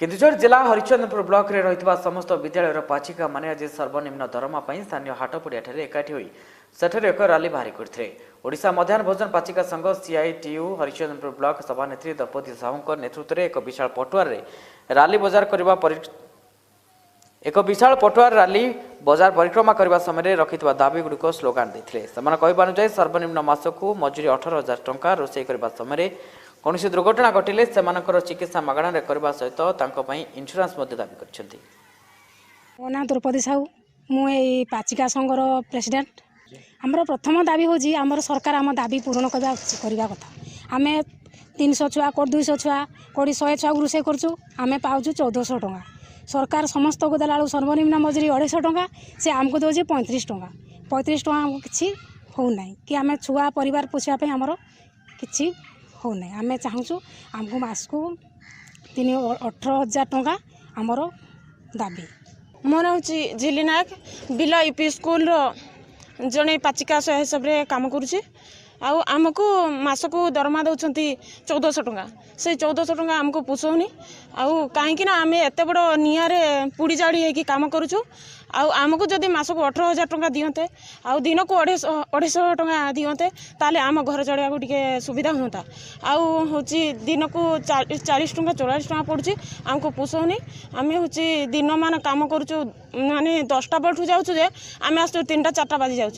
केन्दुझर जिला हरिचंद्रपुर ब्लॉक रे रही समस्त विद्यालय पाचिका माने आज सर्वनिम्न दरमा स्थानीय हाट पड़िया एकाठी होई सेठरे एक रैली बाहरी करथिले। ओडिशा मध्याह्न भोजन पाचिका संघ सीआईटीयू हरिचंद्रपुर ब्लॉक सभानेत्री द्रौपदी साहू नेतृत्व में एक विशाल पटुआर रैली बजार परिक्रमा करने समय रखिथिबा दाबी गुड़िक स्लोगान देथिले। सेमान कहबा अनुसार सर्वनिम्न मासकू मजूरी 18,000 टंका रोषे करने समय कौन दुर्घटना घटिले चिकित्सा मागणा करने सहित इन्शुरांस दाबी करछन्ति। मो ना द्रौपदी साहू मुझे पाचिका संघर प्रेसिडेंट। आमर प्रथम दाबी हूँ आमर सरकार आम दाबी पूरण करने कथा। आम 300 छुआ कोड 200 छुआ कोड़ी 100 छुआ रोषे करूँ आम पाऊँ 1400 टंका। सरकार समस्त को देला सर्वनिम्न मजूरी 250 टंका से आमको दौर 35 टंका। 35 टंका आमको किसी होना कि आम छुआ परिवार पोषापी आमर कि होना। आम चाहूँ आमको मास को 18,000 टंका आमर दाबी। मोर हूँ झिली नायक बिला यूपी स्कूल जड़े पाचिका हिसाब से कम करुँची। आमको मासकू दरमा दौरान 1400 टंका से 1400 टंका आमको पोषौनी। कहीं आम एत बड़ निआरे पुड़ी जाड़ी होगी कम करुँ। आमको जदि मासक 18,000 टंका दिंते दिन को 250 टंका दिंते ताले आम घर चढ़ा टे सुविधा होता। हूँ दिन को 40 टंका 44 टंका पड़ुची आमको पोषौनी। आम हूँ दिन मान कम करुँ माने 10टा बेलू जाऊँ आम आस 3टा 4टा बाजी जाऊँ।